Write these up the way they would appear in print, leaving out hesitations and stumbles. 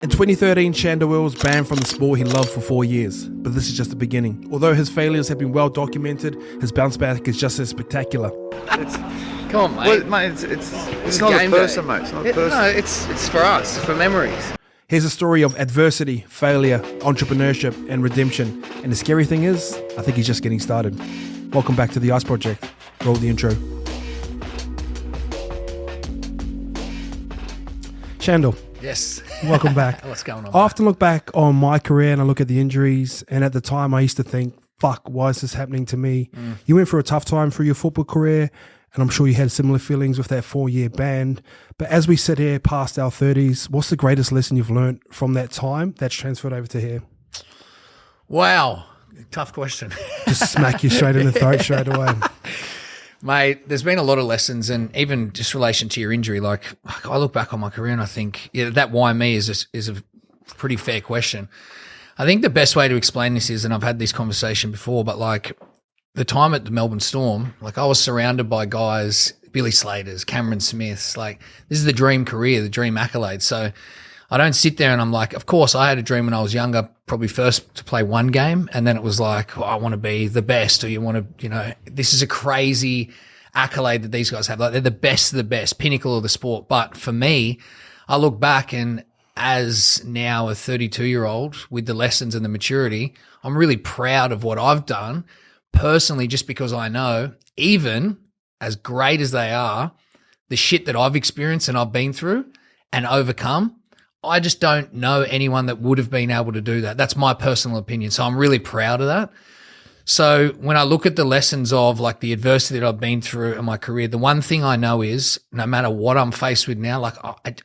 In 2013, Sandor was banned from the sport he loved for 4 years, but this is just the beginning. Although his failures have been well documented, his bounce back is just as spectacular. Come on, mate. Well, mate, it's not a person, mate. It's not a person. No, it's for us, it's for memories. Here's a story of adversity, failure, entrepreneurship, and redemption. And the scary thing is, I think he's just getting started. Welcome back to the Ice Project. Roll the intro. Sandor. Yes. Welcome back. What's going on? I often look back on my career and I look at the injuries, and at the time I used to think, fuck, why is this happening to me? You went through a tough time through your football career, and I'm sure you had similar feelings with that 4-year ban. But as we sit here past our 30s, what's the greatest lesson you've learned from that time that's transferred over to here? Wow. Tough question. Just smack you straight in the throat straight away. Mate, there's been a lot of lessons, and even just relation to your injury, like I look back on my career and I think that why me is a pretty fair question. I think the best way to explain this is, and I've had this conversation before, but like the time at the Melbourne Storm, like I was surrounded by guys, Billy Slaters, Cameron Smiths, like this is the dream career, the dream accolade. So I don't sit there and I'm like, of course I had a dream when I was younger, probably first to play one game. And then it was like, I want to be the best, or you want to, this is a crazy accolade that these guys have. Like they're the best of the best, pinnacle of the sport. But for me, I look back, and as now a 32-year-old with the lessons and the maturity, I'm really proud of what I've done personally, just because I know, even as great as they are, the shit that I've experienced and I've been through and overcome, I just don't know anyone that would have been able to do that. That's my personal opinion. So I'm really proud of that. So when I look at the lessons of like the adversity that I've been through in my career, the one thing I know is no matter what I'm faced with now, like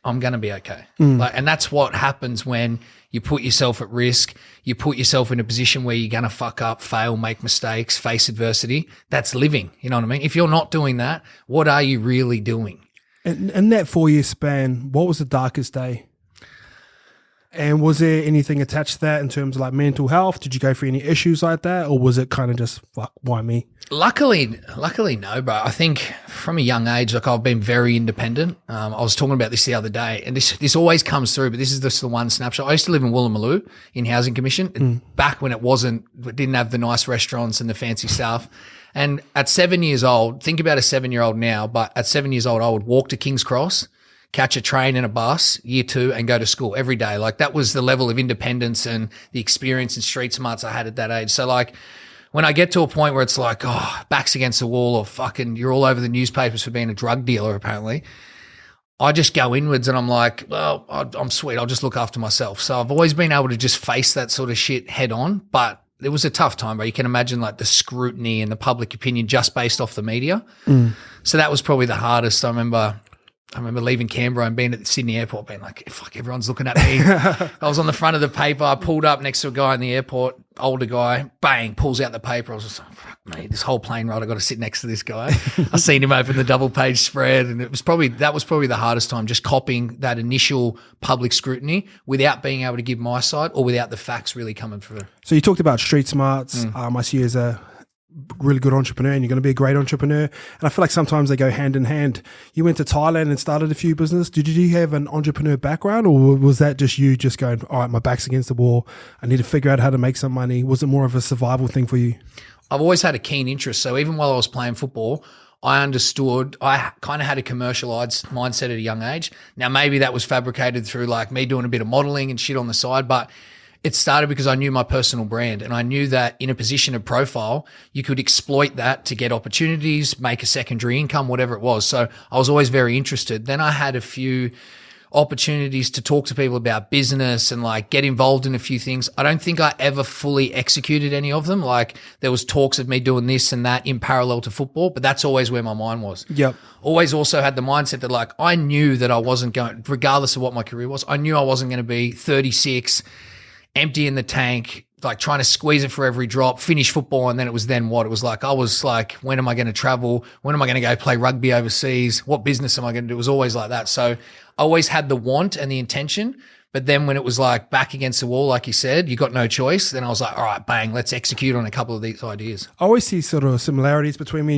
I'm going to be okay. And that's what happens when you put yourself at risk. You put yourself in a position where you're going to fuck up, fail, make mistakes, face adversity. That's living. You know what I mean? If you're not doing that, what are you really doing? And in that 4-year span, what was the darkest day? And was there anything attached to that in terms of like mental health? Did you go through any issues like that? Or was it kind of just, fuck, why me? Luckily no, bro. I think from a young age, like I've been very independent. I was talking about this the other day, and this always comes through, but this is just the one snapshot. I used to live in Woolloomooloo in Housing Commission, back when it didn't have the nice restaurants and the fancy stuff. And at 7 years old, think about a 7-year-old now, but at 7 years old, I would walk to King's Cross, catch a train and a bus, year 2, and go to school every day. Like that was the level of independence and the experience and street smarts I had at that age. So like when I get to a point where it's like, back's against the wall, or fucking you're all over the newspapers for being a drug dealer apparently, I just go inwards and I'm like, well, I'm sweet. I'll just look after myself. So I've always been able to just face that sort of shit head on, but it was a tough time, bro. You can imagine like the scrutiny and the public opinion just based off the media. So that was probably the hardest. I remember leaving Canberra and being at the Sydney airport being like, fuck, everyone's looking at me. I was on the front of the paper. I pulled up next to a guy in the airport, older guy, bang, pulls out the paper. I was just like, fuck, mate, this whole plane ride, I got to sit next to this guy. I seen him open the double page spread, and that was probably the hardest time, just copying that initial public scrutiny without being able to give my side or without the facts really coming through. So you talked about street smarts. I see you as a really good entrepreneur, and you're going to be a great entrepreneur. And I feel like sometimes they go hand in hand. You went to Thailand and started a few businesses. Did you have an entrepreneur background, or was that just you just going, all right, my back's against the wall, I need to figure out how to make some money? Was it more of a survival thing for you? I've always had a keen interest. So even while I was playing football, I understood, I kind of had a commercialized mindset at a young age. Now, maybe that was fabricated through like me doing a bit of modeling and shit on the side, but it started because I knew my personal brand, and I knew that in a position of profile, you could exploit that to get opportunities, make a secondary income, whatever it was. So I was always very interested. Then I had a few opportunities to talk to people about business and like get involved in a few things. I don't think I ever fully executed any of them. Like there was talks of me doing this and that in parallel to football, but that's always where my mind was. Yep. Always also had the mindset that like I knew that I wasn't going, regardless of what my career was, I knew I wasn't going to be 36, empty in the tank, like trying to squeeze it for every drop, finish football, and then it was then what? It was like I was like, when am I going to travel? When am I going to go play rugby overseas? What business am I going to do? It was always like that. So I always had the want and the intention, But then when it was like back against the wall, like you said, you got no choice. Then I was like, all right, bang, let's execute on a couple of these ideas. I always see sort of similarities between me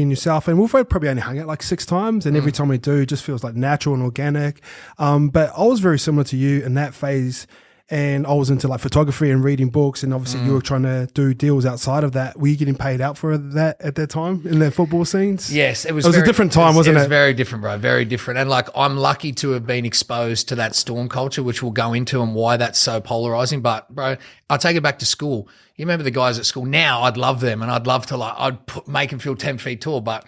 and yourself. And we've probably only hung out like 6 times. And every time we do, it just feels like natural and organic. But I was very similar to you in that phase. And I was into like photography and reading books. And obviously you were trying to do deals outside of that. Were you getting paid out for that at that time in the football scenes? Yes. It was a different time, wasn't it? It was very different, bro. Very different. And like, I'm lucky to have been exposed to that Storm culture, which we'll go into and why that's so polarizing. But bro, I'll take it back to school. You remember the guys at school? Now I'd love them and I'd love to make them feel 10 feet tall. But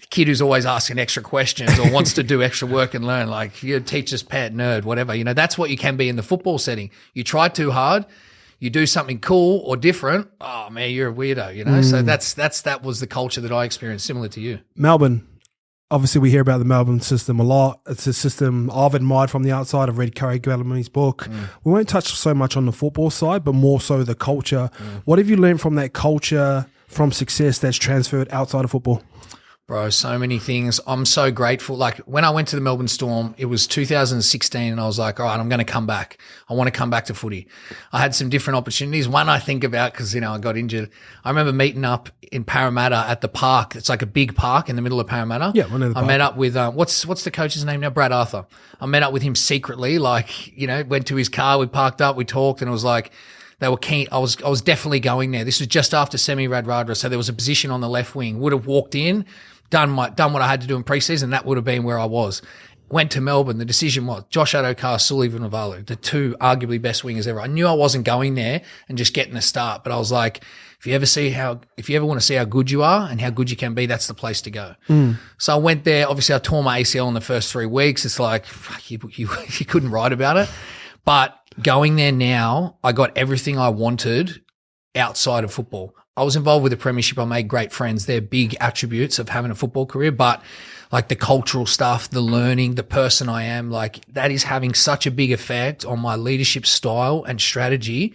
the kid who's always asking extra questions or wants to do extra work and learn, like you're a teacher's pet, nerd, whatever, that's what you can be in the football setting. You try too hard, you do something cool or different. Oh man, you're a weirdo, So that was the culture that I experienced, similar to you. Melbourne. Obviously, we hear about the Melbourne system a lot. It's a system I've admired from the outside. I've read Curry Bellamy's book. We won't touch so much on the football side, but more so the culture. What have you learned from that culture, from success that's transferred outside of football? Bro, so many things. I'm so grateful. Like when I went to the Melbourne Storm, it was 2016 and I was like, all right, I'm going to come back. I want to come back to footy. I had some different opportunities. One I think about because, I got injured. I remember meeting up in Parramatta at the park. It's like a big park in the middle of Parramatta. Yeah, I met up with, what's the coach's name now? Brad Arthur. I met up with him secretly, went to his car, we parked up, we talked and it was like, they were keen. I was definitely going there. This was just after Semi Radradra. So there was a position on the left wing. Would have walked in, done what I had to do in preseason. That would have been where I was. Went to Melbourne. The decision was Josh Adokar, Sully Vunivalu, the 2 arguably best wingers ever. I knew I wasn't going there and just getting a start, but I was like, if you ever want to see how good you are and how good you can be, that's the place to go. So I went there. Obviously I tore my ACL in the first 3 weeks. It's like, you couldn't write about it, but going there now, I got everything I wanted outside of football. I was involved with the premiership. I made great friends. They're big attributes of having a football career, but like the cultural stuff, the learning, the person I am, like that is having such a big effect on my leadership style and strategy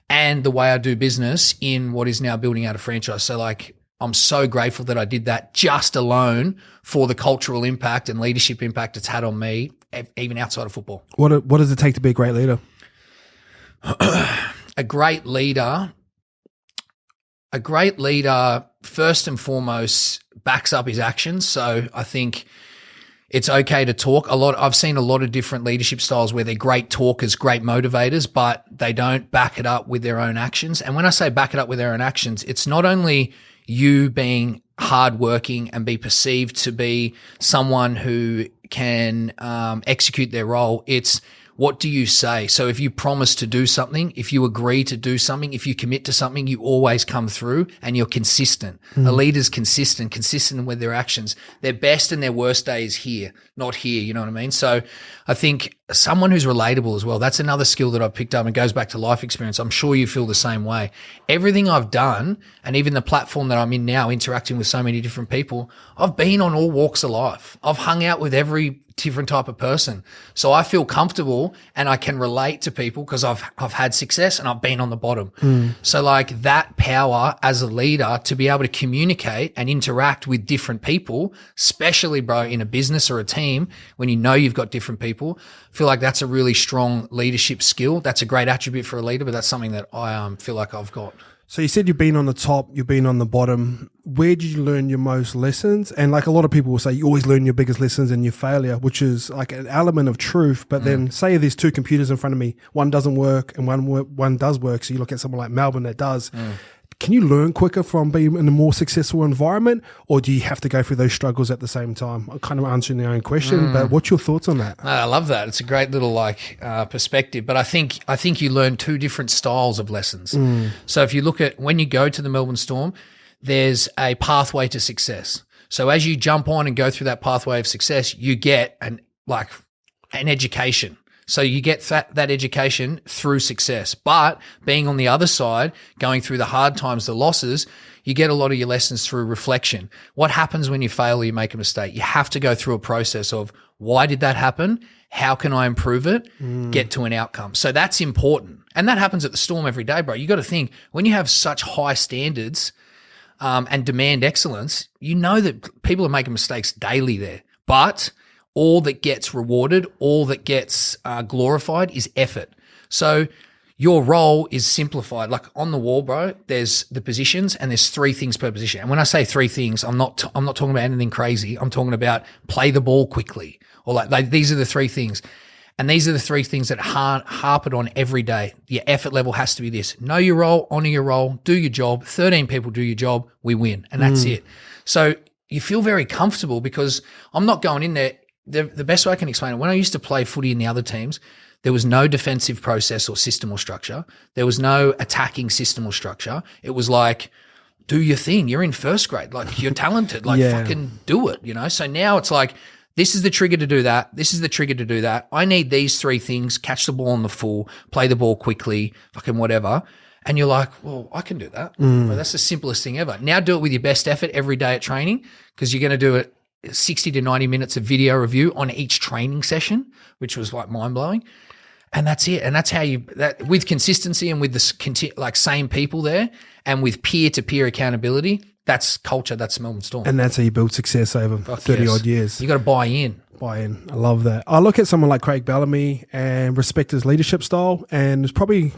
and the way I do business in what is now building out a franchise. So like, I'm so grateful that I did that just alone for the cultural impact and leadership impact it's had on me, even outside of football. What does it take to be a great leader? A great leader, first and foremost, backs up his actions. So I think it's okay to talk a lot. I've seen a lot of different leadership styles where they're great talkers, great motivators, but they don't back it up with their own actions. And when I say back it up with their own actions, it's not only you being hardworking and be perceived to be someone who can execute their role. It's what do you say? So if you promise to do something, if you agree to do something, if you commit to something, you always come through and you're consistent. A leader's consistent with their actions. Their best and their worst day is here, not here. You know what I mean? So I think someone who's relatable as well, that's another skill that I've picked up and goes back to life experience. I'm sure you feel the same way. Everything I've done and even the platform that I'm in now, interacting with so many different people, I've been on all walks of life. I've hung out with every different type of person. So I feel comfortable and I can relate to people because I've had success and I've been on the bottom. So like that power as a leader to be able to communicate and interact with different people, especially bro in a business or a team, when you know you've got different people, I feel like that's a really strong leadership skill. That's a great attribute for a leader, but that's something that I feel like I've got. So you said you've been on the top, you've been on the bottom. Where did you learn your most lessons? And like a lot of people will say, you always learn your biggest lessons in your failure, which is like an element of truth. But then say there's 2 computers in front of me, one doesn't work and one does work. So you look at someone like Melbourne that does. Can you learn quicker from being in a more successful environment, or do you have to go through those struggles at the same time? I'm kind of answering the own question, but what's your thoughts on that? I love that. It's a great little perspective, but I think you learn 2 different styles of lessons. So if you look at when you go to the Melbourne Storm, there's a pathway to success. So as you jump on and go through that pathway of success, you get an education. So you get that education through success. But being on the other side, going through the hard times, the losses, you get a lot of your lessons through reflection. What happens when you fail or you make a mistake? You have to go through a process of why did that happen? How can I improve it? Get to an outcome. So that's important. And that happens at the Storm every day, bro. You got to think when you have such high standards and demand excellence, you know that people are making mistakes daily there. But all that gets rewarded, all that gets glorified is effort. So your role is simplified. Like on the wall, bro, there's the positions and there's 3 things per position. And when I say 3 things, I'm not talking about anything crazy. I'm talking about play the ball quickly, or like these are the 3 things. And these are the 3 things that harp it on every day. Your effort level has to be this. Know your role, honor your role, do your job. 13 people do your job, we win. And that's it. So you feel very comfortable because I'm not going in there. The best way I can explain it, when I used to play footy in the other teams, there was no defensive process or system or structure. There was no attacking system or structure. It was like, do your thing. You're in first grade. Like, you're talented. Like, fucking do it, you know? So now it's like, this is the trigger to do that. This is the trigger to do that. I need these 3 things: catch the ball on the full, play the ball quickly, fucking whatever. And you're like, well, I can do that. Well, that's the simplest thing ever. Now do it with your best effort every day at training, because you're going to do it 60 to 90 minutes of video review on each training session, which was like mind blowing. And that's it. And that's how with consistency and with the like same people there and with peer to peer accountability, that's culture. That's Melbourne Storm. And that's how you build success over 30 odd years. You got to buy in. I love that. I look at someone like Craig Bellamy and respect his leadership style, and it's probably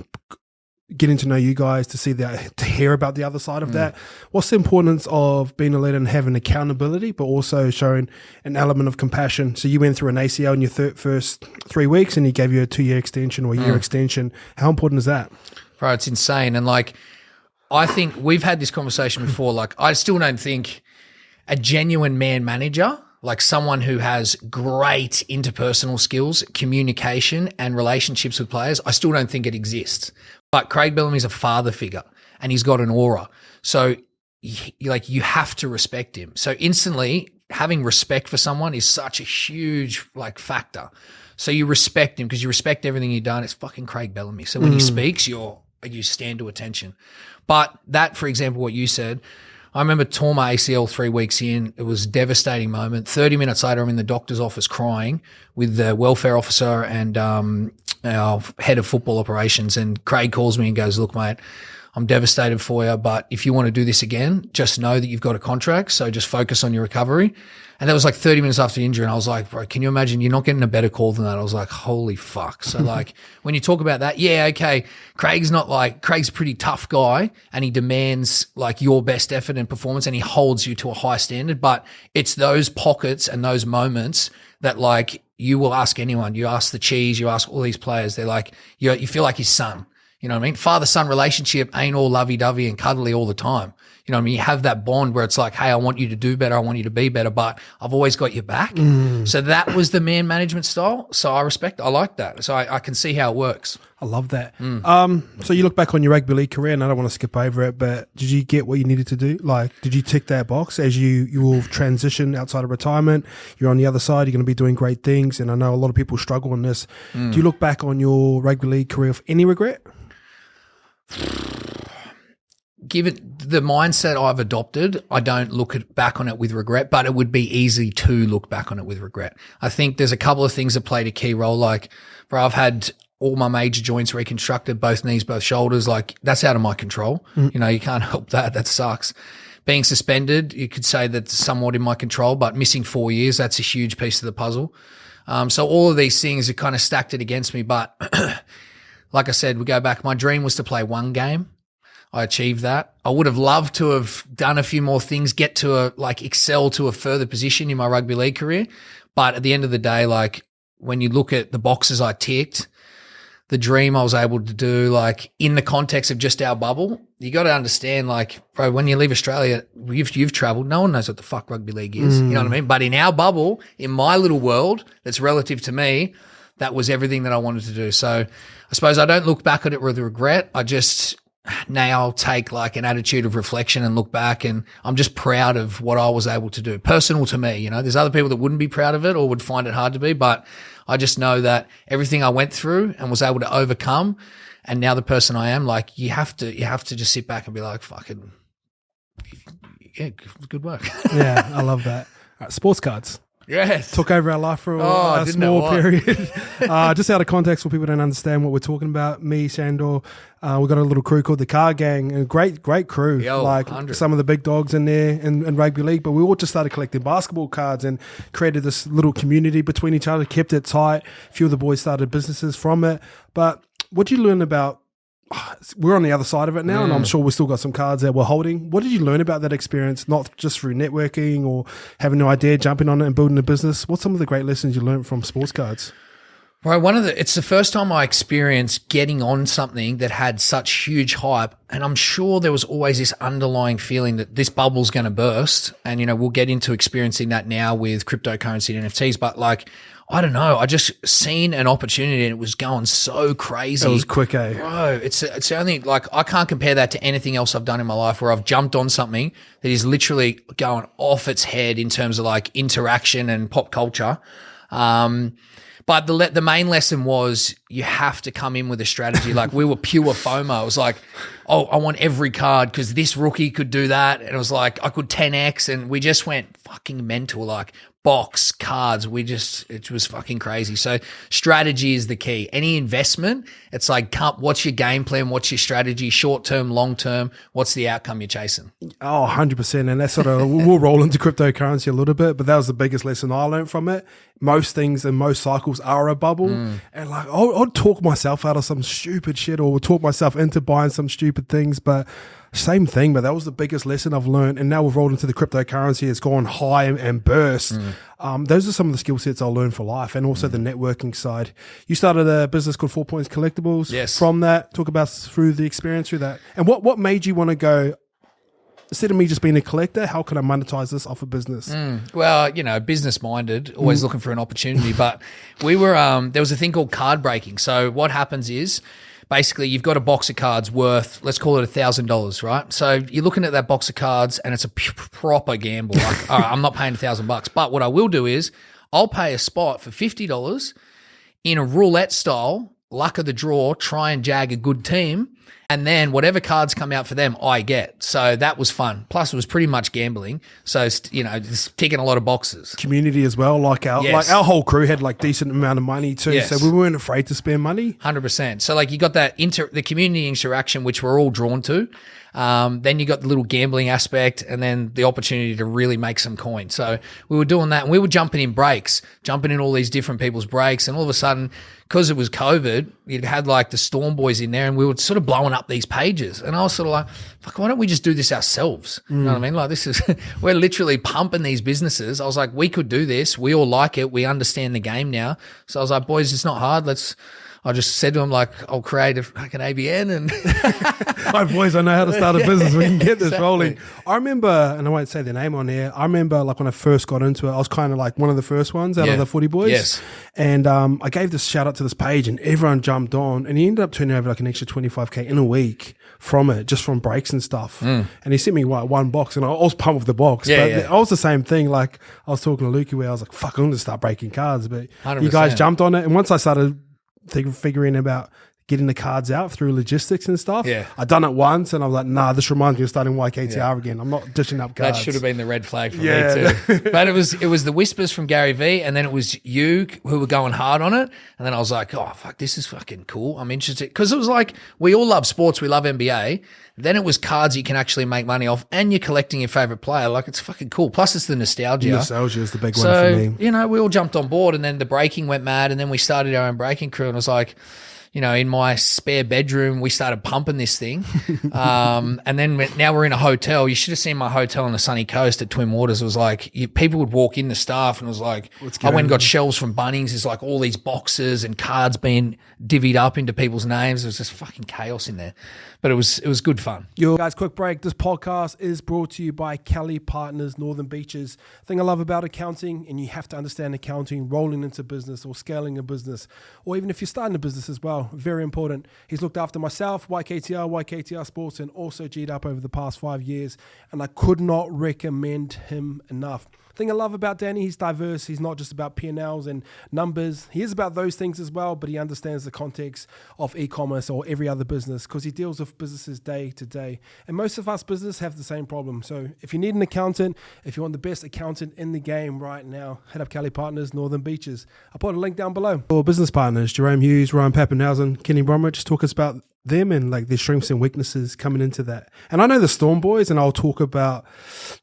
getting to know you guys to hear about the other side of that. What's the importance of being a leader and having accountability, but also showing an element of compassion? So you went through an ACL in your first 3 weeks, and he gave you a 2-year extension or a year extension. How important is that? Bro, it's insane. And like, I think we've had this conversation before. Like, I still don't think a genuine man manager, like someone who has great interpersonal skills, communication and relationships with players, I still don't think it exists. But Craig Bellamy's a father figure and he's got an aura. So you have to respect him. So instantly having respect for someone is such a huge like factor. So you respect him because you respect everything he's done. It's fucking Craig Bellamy. So when he speaks, you stand to attention. But that, for example, what you said, I remember tore my ACL 3 weeks in. It was a devastating moment. 30 minutes later, I'm in the doctor's office crying with the welfare officer and our head of football operations. And Craig calls me and goes, look, mate, I'm devastated for you, but if you want to do this again, just know that you've got a contract. So just focus on your recovery. And that was like 30 minutes after the injury. And I was like, bro, can you imagine? You're not getting a better call than that. I was like, holy fuck. So like when you talk about that, yeah, okay. Craig's a pretty tough guy and he demands like your best effort and performance and he holds you to a high standard. But it's those pockets and those moments that like you will ask anyone. You ask the Cheese, you ask all these players. They're like, you feel like his son. You know what I mean? Father-son relationship ain't all lovey-dovey and cuddly all the time. You know what I mean? You have that bond where it's like, hey, I want you to do better. I want you to be better, but I've always got your back. So that was the man management style. So I like that. So I can see how it works. I love that. So you look back on your rugby league career, and I don't want to skip over it, but did you get what you needed to do? Like, did you tick that box as you will transition outside of retirement? You're on the other side. You're going to be doing great things. And I know a lot of people struggle on this. Do you look back on your rugby league career with any regret? Given the mindset I've adopted, I don't look back on it with regret, but it would be easy to look back on it with regret. I think there's a couple of things that played a key role. Like, bro, I've had all my major joints reconstructed, both knees, both shoulders. Like, that's out of my control. You know, you can't help that. That sucks. Being suspended, you could say that's somewhat in my control, but missing 4 years, that's a huge piece of the puzzle. So all of these things are kind of stacked it against me. But like I said, we go back. My dream was to play one game. I achieved that. I would have loved to have done a few more things, get to excel to a further position in my rugby league career. But at the end of the day, like when you look at the boxes I ticked, the dream I was able to do, like in the context of just our bubble, you got to understand, like, bro, when you leave Australia, you've traveled. No one knows what the fuck rugby league is. You know what I mean? But in our bubble, in my little world that's relative to me, that was everything that I wanted to do. So I suppose I don't look back at it with regret. I just now take like an attitude of reflection and look back, and I'm just proud of what I was able to do. Personal to me, you know, there's other people that wouldn't be proud of it or would find it hard to be, but I just know that everything I went through and was able to overcome, and now the person I am, like you have to just sit back and be like, fucking, yeah, good work. Yeah, I love that. All right, sports cards. Yes. Took over our life for Oh, a didn't it small what? period. Just out of context for people who don't understand what we're talking about, me, Sandor, we've got a little crew called the Car Gang, a great crew. Yo, like 100. some of the big dogs in there in rugby league, but we all just started collecting basketball cards and created this little community between each other, kept it tight. A few of the boys started businesses from it. But what did you learn about, we're on the other side of it now, and I'm sure we've still got some cards that we're holding. What did you learn about that experience, not just through networking or having no idea, jumping on it and building a business? What's some of the great lessons you learned from sports cards? Right, it's the first time I experienced getting on something that had such huge hype, and I'm sure there was always this underlying feeling that this bubble's going to burst, and we'll get into experiencing that now with cryptocurrency and NFTs, but like, I don't know, I just seen an opportunity and it was going so crazy. It was quick, eh? Bro, it's only like, I can't compare that to anything else I've done in my life where I've jumped on something that is literally going off its head in terms of like interaction and pop culture. But the main lesson was you have to come in with a strategy. Like, we were pure FOMO. It was like, oh, I want every card because this rookie could do that. And it was like, I could 10X, and we just went fucking mental, like box cards. It was fucking crazy. So strategy is the key. Any investment, it's like, what's your game plan? What's your strategy? Short term, long term? What's the outcome you're chasing? Oh, 100%. And that's sort of, we'll roll into cryptocurrency a little bit, but that was the biggest lesson I learned from it. Most things and most cycles are a bubble. And like, I'd talk myself out of some stupid shit or talk myself into buying some stupid things, but same thing. But that was the biggest lesson I've learned. And now we've rolled into the cryptocurrency. It's gone high and burst. Those are some of the skill sets I learned for life, and also the networking side. You started a business called 4 Points Collectibles. Yes. From that, talk about through the experience through that. And what made you want to go, instead of me just being a collector, how can I monetize this off a business? Well, business minded, always looking for an opportunity. But we were, there was a thing called card breaking. So what happens is, basically, you've got a box of cards worth, let's call it $1,000, right? So you're looking at that box of cards and it's a proper gamble. Like, all right, I'm not paying $1,000, but what I will do is I'll pay a spot for $50 in a roulette style, luck of the draw, try and jag a good team. And then whatever cards come out for them, I get. So that was fun. Plus, it was pretty much gambling. So, just ticking a lot of boxes. Community as well. Like our whole crew had like decent amount of money too. Yes. So we weren't afraid to spend money. 100%. So like, you got that the community interaction, which we're all drawn to. Then you got the little gambling aspect, and then the opportunity to really make some coin. So we were doing that, and we were jumping in all these different people's breaks. And all of a sudden, because it was COVID, you had like the Storm boys in there, and we were sort of blowing up these pages. And I was sort of like, fuck, why don't we just do this ourselves? You know what I mean? Like, we're literally pumping these businesses. I was like, we could do this. We all like it. We understand the game now. So I was like, boys, it's not hard. I just said to him, like, I'll create a fucking ABN and Hi, boys, I know how to start a business. We can get this rolling. I remember, and I won't say the name on here, I remember like when I first got into it, I was kind of like one of the first ones out of the footy boys. Yes. And I gave this shout out to this page and everyone jumped on, and he ended up turning over like an extra 25K in a week from it, just from breaks and stuff. And he sent me one box, and I was pumped with the box. But I was the same thing. Like, I was talking to Lukey where I was like, fuck, I'm going to start breaking cards. But 100%. You guys jumped on it. And once I started figuring about getting the cards out through logistics and stuff. Yeah. I done it once and I was like, nah, this reminds me of starting YKTR again. I'm not dishing up cards. That should have been the red flag for me too. But it was the whispers from Gary V, and then it was you who were going hard on it. And then I was like, oh, fuck, this is fucking cool. I'm interested. Because it was like, we all love sports. We love NBA. Then it was cards you can actually make money off, and you're collecting your favorite player. Like, it's fucking cool. Plus, it's the nostalgia. Nostalgia is the big one for me. You know, we all jumped on board, and then the breaking went mad, and then we started our own breaking crew, and it was like, you know, in my spare bedroom, we started pumping this thing. And then now we're in a hotel. You should have seen my hotel on the sunny coast at Twin Waters. It was like, people would walk in, the staff, and it was like, I went and got shelves from Bunnings. There's like all these boxes and cards being divvied up into people's names. It was just fucking chaos in there. But it was good fun. Yo, guys, quick break. This podcast is brought to you by Kelly Partners Northern Beaches. The thing I love about accounting, and you have to understand accounting, rolling into business or scaling a business, or even if you're starting a business as well, very important. He's looked after myself, YKTR Sports, and also G'd up over the past 5 years, and I could not recommend him enough. thing I love about Danny, he's diverse. He's not just about P&Ls and numbers. He is about those things as well, but he understands the context of e-commerce or every other business because he deals with businesses day to day. And most of us businesses have the same problem. So if you need an accountant, if you want the best accountant in the game right now, head up Kelly Partners, Northern Beaches. I'll put a link down below. For business partners, Jerome Hughes, Ryan Pappenhausen, Kenny Bromwich, talk us about them and like their strengths and weaknesses coming into that. And I know the Storm boys, and I'll talk about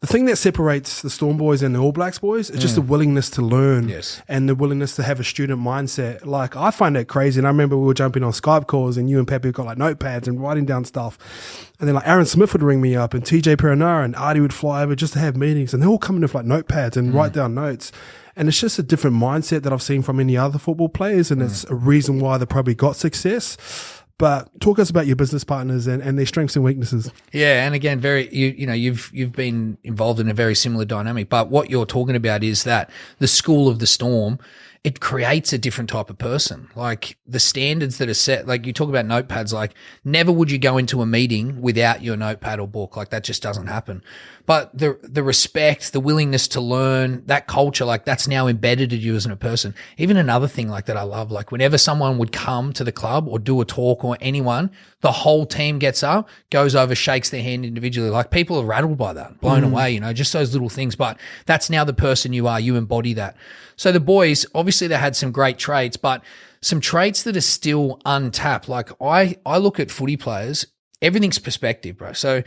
the thing that separates the Storm boys and the All Blacks boys is just the willingness to learn and the willingness to have a student mindset. Like I find that crazy. And I remember we were jumping on Skype calls and you and Pepe got like notepads and writing down stuff. And then like Aaron Smith would ring me up and TJ Perenara and Artie would fly over just to have meetings, and they're all coming with like notepads and write down notes. And it's just a different mindset that I've seen from any other football players. And it's a reason why they probably got success. But talk us about your business partners and their strengths and weaknesses. Yeah, and again, you've been involved in a very similar dynamic. But what you're talking about is that the school of the Storm, it creates a different type of person. Like the standards that are set, like you talk about notepads, like never would you go into a meeting without your notepad or book. Like that just doesn't happen. But the respect, the willingness to learn, that culture, like that's now embedded in you as a person. Even another thing like that I love, like whenever someone would come to the club or do a talk or anyone, the whole team gets up, goes over, shakes their hand individually. Like people are rattled by that, blown away, just those little things. But that's now the person you are. You embody that. So the boys, obviously they had some great traits, but some traits that are still untapped. Like I look at footy players, everything's perspective, bro. So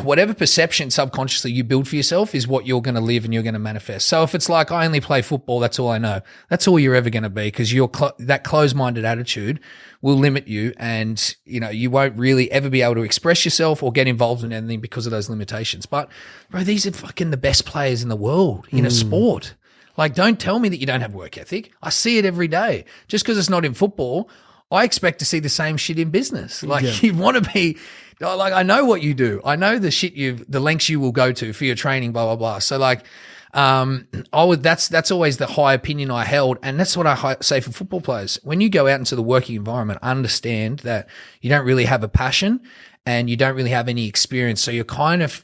whatever perception subconsciously you build for yourself is what you're going to live and you're going to manifest. So if it's like, I only play football, that's all I know. That's all you're ever going to be, because that closed-minded attitude will limit you, and, you won't really ever be able to express yourself or get involved in anything because of those limitations. But bro, these are fucking the best players in the world in a sport. Like, don't tell me that you don't have work ethic. I see it every day. Just because it's not in football, I expect to see the same shit in business. Like you want to be like, I know what you do. I know the lengths you will go to for your training, blah, blah, blah. So like, that's always the high opinion I held. And that's what I say for football players. When you go out into the working environment, understand that you don't really have a passion and you don't really have any experience. So you're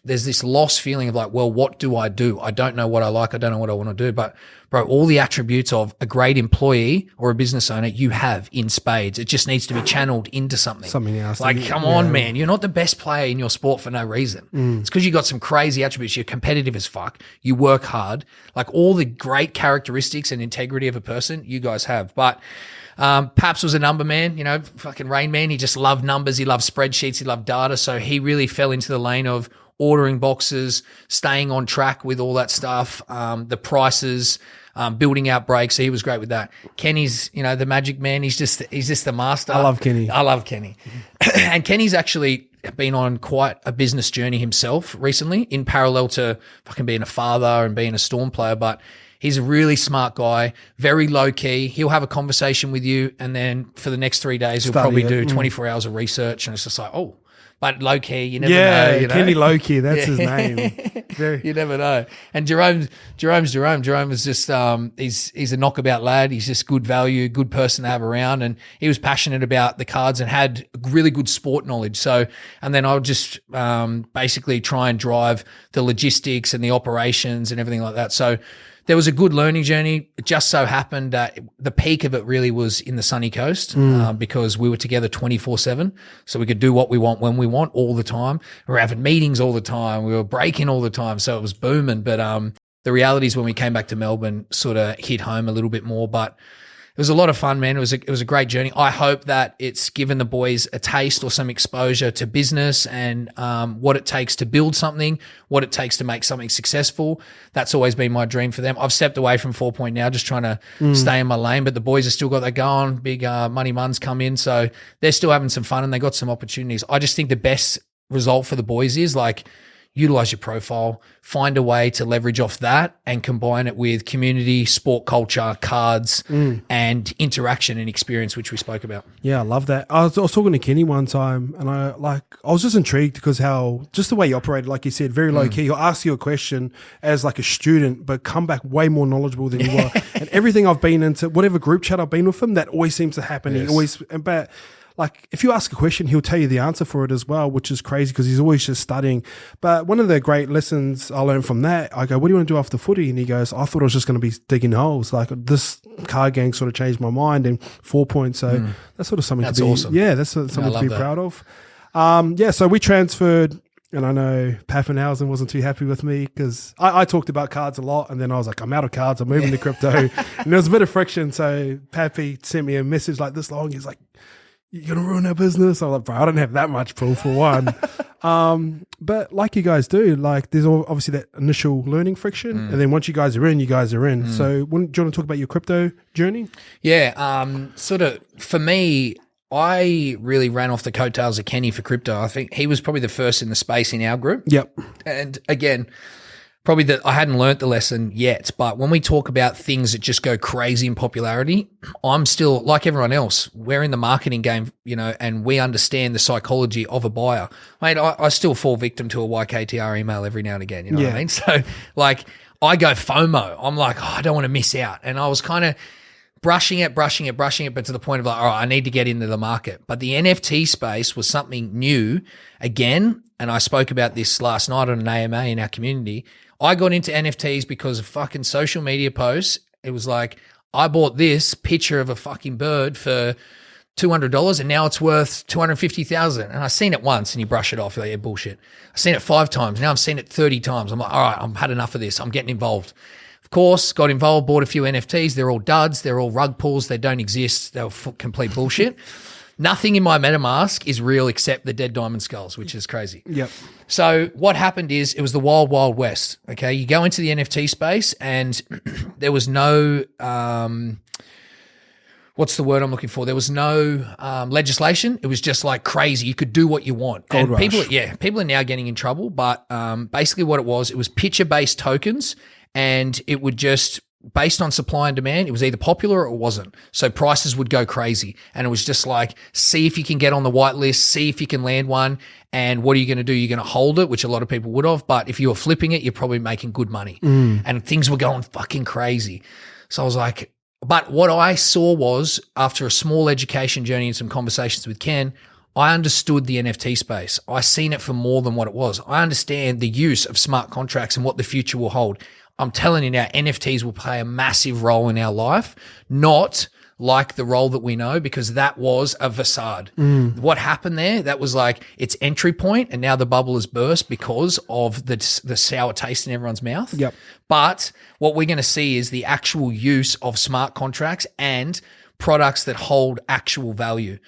there's this lost feeling of like, well, what do? I don't know what I like. I don't know what I want to do. But bro, all the attributes of a great employee or a business owner you have in spades. It just needs to be channeled into something. Something else. Like, come on, man. You're not the best player in your sport for no reason. It's because you got some crazy attributes. You're competitive as fuck. You work hard. Like all the great characteristics and integrity of a person you guys have. But Paps was a number man, fucking Rain Man. He just loved numbers. He loved spreadsheets. He loved data. So he really fell into the lane of ordering boxes, staying on track with all that stuff, the prices, building out breaks. So he was great with that. Kenny's, the magic man. He's just the master. I love Kenny. And Kenny's actually been on quite a business journey himself recently, in parallel to fucking being a father and being a Storm player. But he's a really smart guy, very low key. He'll have a conversation with you, and then for the next 3 days, he'll probably do 24 hours of research. And it's just like, oh, but low key, you never know. Yeah, Kenny Low Key, that's his name. You never know. And Jerome's Jerome. Jerome was just, he's a knockabout lad. He's just good value, good person to have around. And he was passionate about the cards and had really good sport knowledge. So, and then I would just basically try and drive the logistics and the operations and everything like that. So, there was a good learning journey. It just so happened that the peak of it really was in the sunny coast because we were together 24/7. So we could do what we want when we want all the time. We were having meetings all the time. We were breaking all the time. So it was booming. But the reality is when we came back to Melbourne sort of hit home a little bit more. But it was a lot of fun, man. It was a great journey. I hope that it's given the boys a taste or some exposure to business and what it takes to build something, what it takes to make something successful. That's always been my dream for them. I've stepped away from 4 Point now, just trying to stay in my lane, but the boys have still got that going. Big money muns come in, so they're still having some fun and they got some opportunities. I just think the best result for the boys is like, utilize your profile, find a way to leverage off that and combine it with community, sport culture, cards, and interaction and experience, which we spoke about. Yeah, I love that. I was talking to Kenny one time and I was just intrigued because just the way you operated, like you said, very low key. He'll ask you a question as like a student, but come back way more knowledgeable than you were. And everything I've been into, whatever group chat I've been with him, that always seems to happen. Yes. He always, but like if you ask a question, he'll tell you the answer for it as well, which is crazy because he's always just studying. But one of the great lessons I learned from that, I go, what do you want to do after footy? And he goes, I thought I was just going to be digging holes. Like this card gang sort of changed my mind in 4 points. So that's sort of something That's to be, awesome. yeah, that's something to be that. proud of. So we transferred. And I know Pappenhausen wasn't too happy with me because I talked about cards a lot, and then I was like, I'm out of cards, I'm moving to crypto. And there was a bit of friction. So Pappy sent me a message like this long. He's like, you're going to ruin our business. I was like, bro, I don't have that much pull for one. But like you guys do, like there's obviously that initial learning friction. And then once you guys are in, you guys are in. So do you want to talk about your crypto journey? Yeah. Sort of for me, I really ran off the coattails of Kenny for crypto. I think he was probably the first in the space in our group. Yep. And again, probably that I hadn't learnt the lesson yet, but when we talk about things that just go crazy in popularity, I'm still like everyone else. We're in the marketing game, and we understand the psychology of a buyer. Mate, I still fall victim to a YKTR email every now and again. You know what I mean? So like I go FOMO. I'm like, I don't want to miss out. And I was kind of brushing it, but to the point of like, all right, I need to get into the market. But the NFT space was something new again. And I spoke about this last night on an AMA in our community. I got into NFTs because of fucking social media posts. It was like, I bought this picture of a fucking bird for $200 and now it's worth $250,000. And I seen it once and you brush it off. You're like, yeah, bullshit. I've seen it 5 times. Now I've seen it 30 times. I'm like, all right, I've had enough of this. I'm getting involved. Of course, got involved, bought a few NFTs. They're all duds. They're all rug pulls. They don't exist. They're complete bullshit. Nothing in my MetaMask is real except the dead diamond skulls, which is crazy. Yep. So what happened is it was the wild, wild west. Okay. You go into the NFT space and there was no, what's the word I'm looking for? There was no legislation. It was just like crazy. You could do what you want. Gold rush. People are now getting in trouble, but basically what it was picture-based tokens. And it would just, based on supply and demand, it was either popular or it wasn't. So prices would go crazy. And it was just like, see if you can get on the whitelist, see if you can land one. And what are you going to do? You're going to hold it, which a lot of people would have. But if you were flipping it, you're probably making good money. And things were going fucking crazy. So I was like, but what I saw was after a small education journey and some conversations with Ken, I understood the NFT space. I seen it for more than what it was. I understand the use of smart contracts and what the future will hold. I'm telling you now, NFTs will play a massive role in our life, not like the role that we know, because that was a facade. What happened there, that was like its entry point, and now the bubble has burst because of the sour taste in everyone's mouth. Yep. But what we're going to see is the actual use of smart contracts and products that hold actual value.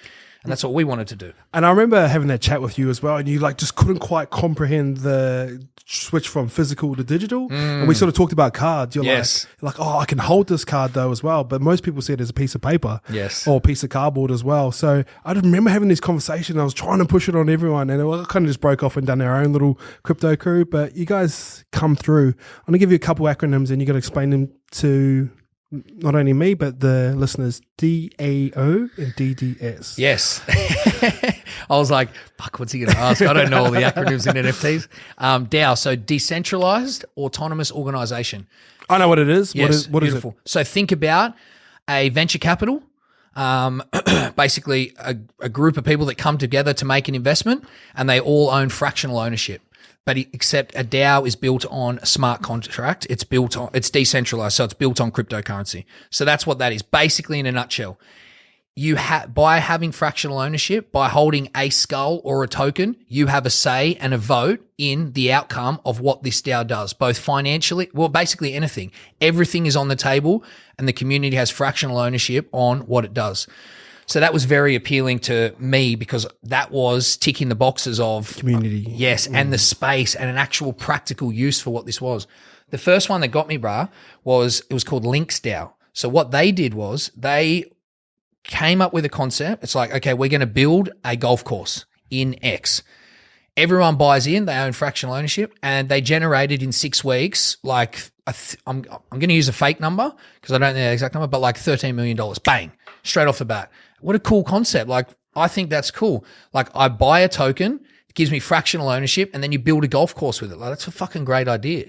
And that's what we wanted to do. And I remember having that chat with you as well, and you like just couldn't quite comprehend the switch from physical to digital. And we sort of talked about cards. You're like, oh, I can hold this card though as well. But most people see it as a piece of paper, or a piece of cardboard as well. So I remember having this conversation. I was trying to push it on everyone, and it kind of just broke off and done our own little crypto crew. But you guys come through. I'm gonna give you a couple acronyms, and you got to explain them to not only me, but the listeners. DAO and DDS. Yes. I was like, fuck, what's he going to ask? I don't know all the acronyms in NFTs. DAO, so Decentralized Autonomous Organization. I know what it is. Yes, what beautiful. is it? So think about a venture capital, basically a group of people that come together to make an investment, and they all own fractional ownership. But except a DAO is built on a smart contract. It's decentralized, so it's built on cryptocurrency. So that's what that is. Basically, in a nutshell, by having fractional ownership, by holding a skull or a token, you have a say and a vote in the outcome of what this DAO does, both financially, well, basically anything. Everything is on the table, and the community has fractional ownership on what it does. So that was very appealing to me because that was ticking the boxes of community. Yes, and the space and an actual practical use for what this was. The first one that got me, it was called Links DAO. So what they did was they came up with a concept. It's like, okay, we're going to build a golf course in X. Everyone buys in, they own fractional ownership, and they generated in 6 weeks, like I'm going to use a fake number because I don't know the exact number, but like $13 million. Bang, straight off the bat. What a cool concept. Like, I think that's cool. Like, I buy a token, it gives me fractional ownership, and then you build a golf course with it. Like, that's a fucking great idea.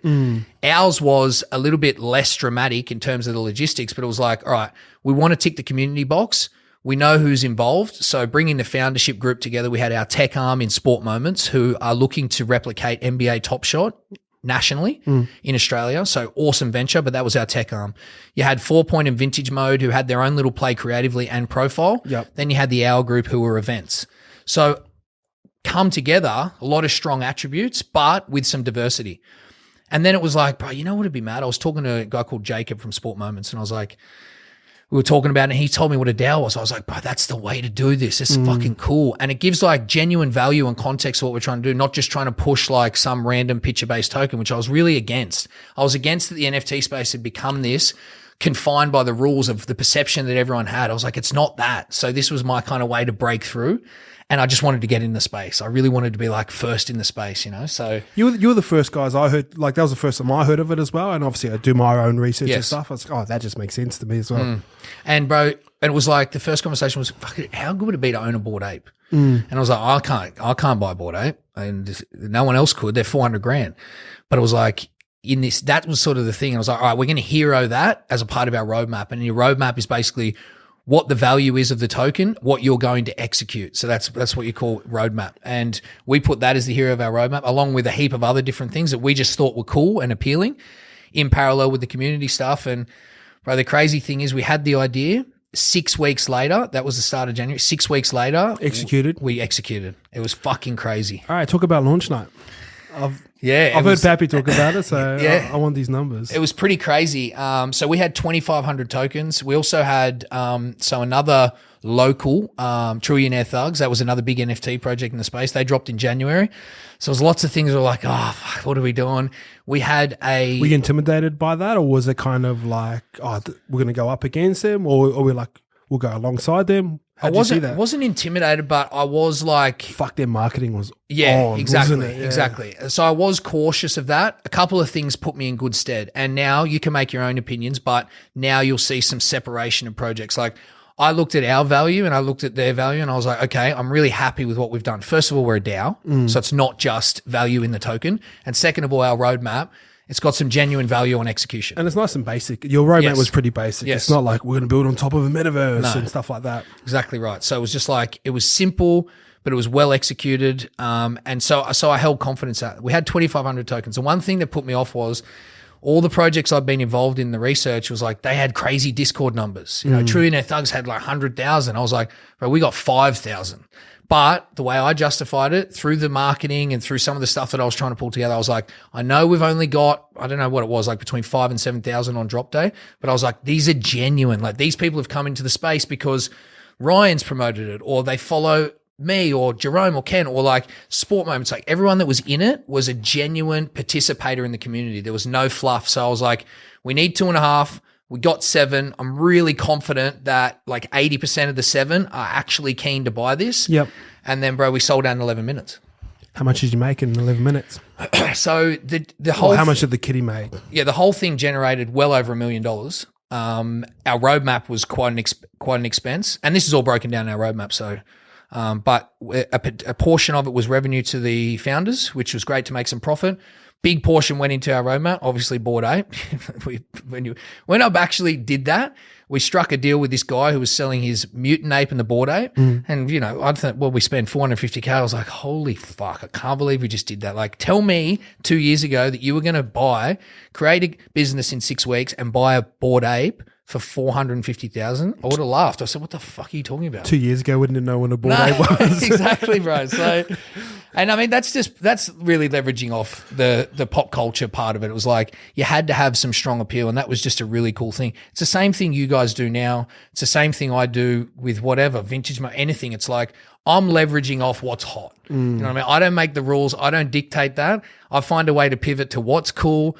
Ours was a little bit less dramatic in terms of the logistics, but it was like, all right, we want to tick the community box. We know who's involved. So bringing the foundership group together, we had our tech arm in Sport Moments who are looking to replicate NBA Top Shot nationally in Australia. So awesome venture, but that was our tech arm. You had 4 Point and Vintage Mode who had their own little play creatively and profile. Yep. Then you had the Hour group who were events. So come together, a lot of strong attributes, but with some diversity. And then it was like, bro, you know what would be mad? I was talking to a guy called Jacob from Sport Moments and I was like, we were talking about it and he told me what a DAO was. I was like, bro, that's the way to do this. It's fucking cool. And it gives like genuine value and context to what we're trying to do, not just trying to push like some random picture-based token, which I was really against. I was against that the NFT space had become this confined by the rules of the perception that everyone had. I was like, it's not that. So this was my kind of way to break through. And I just wanted to get in the space. I really wanted to be like first in the space, you know? So you were the first guys I heard, like that was the first time I heard of it as well. And obviously I do my own research and stuff. I was like, oh, that just makes sense to me as well. And bro, and it was like the first conversation was, fuck it, how good would it be to own a Bored Ape? And I was like, I can't buy a Bored Ape. And no one else could. They're $400,000. But it was like, in this, that was sort of the thing. I was like, all right, we're going to hero that as a part of our roadmap. And your roadmap is basically what the value is of the token, what you're going to execute. So that's what you call roadmap. And we put that as the hero of our roadmap, along with a heap of other different things that we just thought were cool and appealing in parallel with the community stuff. And bro, the crazy thing is we had the idea 6 weeks later, that was the start of January, 6 weeks later. We executed. It was fucking crazy. All right, talk about launch night. I've heard Pappy talk about it, so I want these numbers. It was pretty crazy. So we had 2,500 tokens. We also had another local Trillionaire Thugs. That was another big NFT project in the space. They dropped in January. So there's lots of things that were like, oh, fuck, what are we doing? We had Were you intimidated by that, or was it kind of like, oh, we're going to go up against them, or we're like, we'll go alongside them? I wasn't intimidated, but I was like, fuck, their marketing was on, exactly, wasn't it? Yeah. Exactly. So I was cautious of that. A couple of things put me in good stead, and now you can make your own opinions, but now you'll see some separation of projects. Like I looked at our value and I looked at their value and I was like, okay, I'm really happy with what we've done. First of all, we're a DAO, so it's not just value in the token. And second of all, our roadmap, it's got some genuine value on execution. And it's nice and basic. Your roadmap was pretty basic. Yes. It's not like we're going to build on top of a metaverse and stuff like that. Exactly right. So it was just like, it was simple, but it was well executed. And so I held confidence at it. We had 2,500 tokens. And one thing that put me off was all the projects I've been involved in the research was like, they had crazy Discord numbers. You know, Trillionaire Thugs had like 100,000. I was like, bro, we got 5,000. But the way I justified it through the marketing and through some of the stuff that I was trying to pull together, I was like, I know we've only got, I don't know what it was, like between 5,000 and 7,000 on drop day. But I was like, these are genuine. Like these people have come into the space because Ryan's promoted it, or they follow me or Jerome or Ken, or like Sport Moments. Like everyone that was in it was a genuine participator in the community. There was no fluff. So I was like, we need 2.5. We got 7. I'm really confident that like 80% of the 7 are actually keen to buy this. Yep. And then, bro, we sold out in 11 minutes. How much did you make in 11 minutes? So the whole how much did the kitty make? Yeah, the whole thing generated well over $1 million. Our roadmap was quite an expense, and this is all broken down in our roadmap. So, but a portion of it was revenue to the founders, which was great to make some profit. Big portion went into our roadmap, obviously Bored Ape. When I actually did that, we struck a deal with this guy who was selling his mutant ape and the Bored Ape. And, you know, I thought, well, we spent $450K. I was like, holy fuck, I can't believe we just did that. Like, tell me 2 years ago that you were going to create a business in 6 weeks and buy a Bored Ape for $450,000. I would have laughed. I said, what the fuck are you talking about? 2 years ago, wouldn't have known what a Bored Ape was. Exactly, bro. So, and I mean, that's really leveraging off the pop culture part of it. It was like, you had to have some strong appeal, and that was just a really cool thing. It's the same thing you guys do now. It's the same thing I do with whatever, vintage, anything. It's like, I'm leveraging off what's hot. You know what I mean? I don't make the rules. I don't dictate that. I find a way to pivot to what's cool,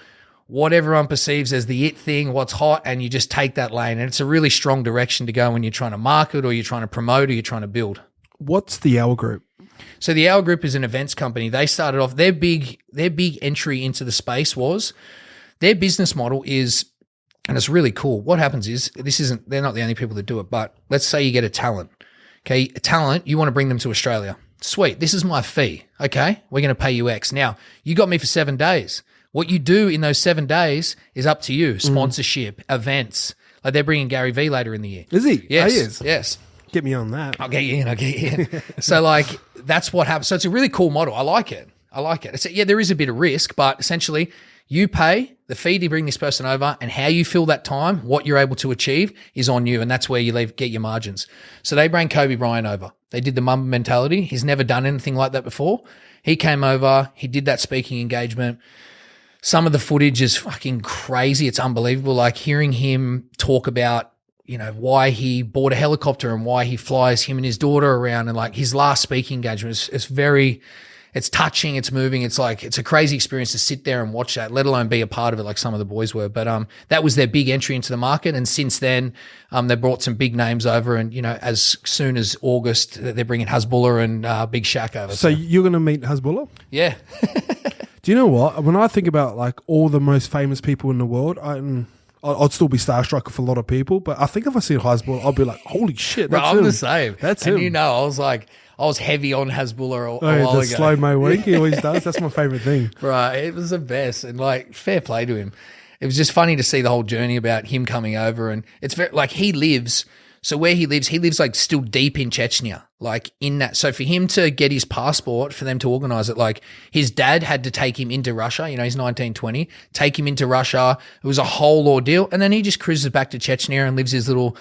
what everyone perceives as the it thing, what's hot, and you just take that lane. And it's a really strong direction to go when you're trying to market or you're trying to promote or you're trying to build. What's the Hour Group? So the Hour Group is an events company. They started off, their big entry into the space was, their business model is, and it's really cool. What happens is, they're not the only people that do it, but let's say you get a talent. Okay, a talent, you want to bring them to Australia. Sweet, this is my fee. Okay, we're going to pay you X. Now, you got me for 7 days. What you do in those 7 days is up to you. Sponsorship, events. Like they're bringing Gary Vee later in the year. Is he? Yes. Oh, he is. Yes. Get me on that. I'll get you in. So like that's what happens. So it's a really cool model. I like it. It's, yeah, there is a bit of risk, but essentially you pay the fee to bring this person over, and how you fill that time, what you're able to achieve is on you. And that's where you get your margins. So they bring Kobe Bryant over. They did the Mamba mentality. He's never done anything like that before. He came over, he did that speaking engagement. Some of the footage is fucking crazy. It's unbelievable. Like hearing him talk about, you know, why he bought a helicopter and why he flies him and his daughter around, and like his last speaking engagement it's touching, it's moving. It's like, it's a crazy experience to sit there and watch that, let alone be a part of it like some of the boys were. But that was their big entry into the market. And since then, they brought some big names over. And, you know, as soon as August, they're bringing HASBULLA and Big Shaq over. So you're going to meet HASBULLA? Yeah. Do you know what? When I think about like all the most famous people in the world, I'd still be starstruck for a lot of people. But I think if I see HASBULLA, I'll be like, holy shit, that's him. I'm the same. That's him. And you know, I was heavy on HASBULLA a while the ago. slow-mo wink he always does. That's my favorite thing. Right. It was the best. And like, fair play to him. It was just funny to see the whole journey about him coming over. And it's very, like, where he lives like still deep in Chechnya, like in that. So for him to get his passport, for them to organize it, like his dad had to take him into Russia, you know, he's 19, 20, take him into Russia. It was a whole ordeal. And then he just cruises back to Chechnya and lives his little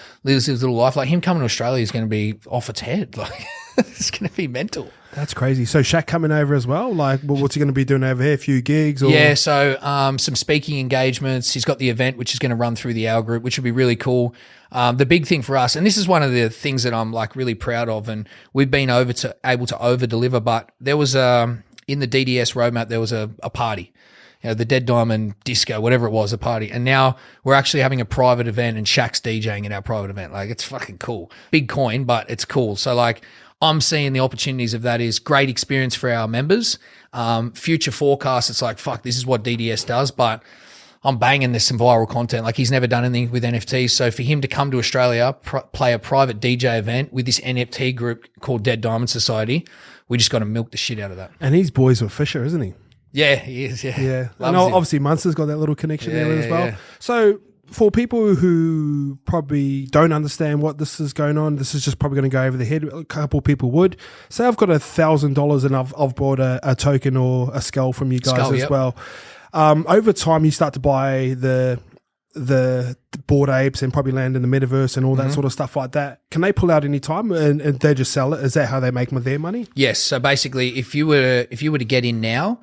life. Like him coming to Australia is going to be off its head. Like it's going to be mental. That's crazy. So Shaq coming over as well? Like, what's he going to be doing over here? A few gigs? Or? Yeah, so some speaking engagements. He's got the event, which is going to run through the Our Group, which will be really cool. The big thing for us, and this is one of the things that I'm like really proud of, and we've been able to over deliver. But there was in the DDS roadmap, there was a party. You know, the Dead Diamond Disco, whatever it was, a party. And now we're actually having a private event and Shaq's DJing at our private event. Like, it's fucking cool. Big coin, but it's cool. So, like, I'm seeing the opportunities of that is great experience for our members. Future forecasts, it's like, fuck, this is what DDS does, but I'm banging there's some viral content. Like, he's never done anything with NFTs. So for him to come to Australia, play a private DJ event with this NFT group called Dead Diamond Society, we just got to milk the shit out of that. And he's boys with Fisher, isn't he? Yeah, he is, yeah. Yeah. And obviously Munster's got that little connection there as well. Yeah. So for people who probably don't understand what this is going on, this is just probably going to go over the head. A couple people would. Say I've got $1,000 and I've bought a token or a skull from you guys as well. Over time, you start to buy the Bored Apes and probably land in the metaverse and all that sort of stuff like that. Can they pull out any time and they just sell it? Is that how they make their money? Yes. So basically, if you were to get in now,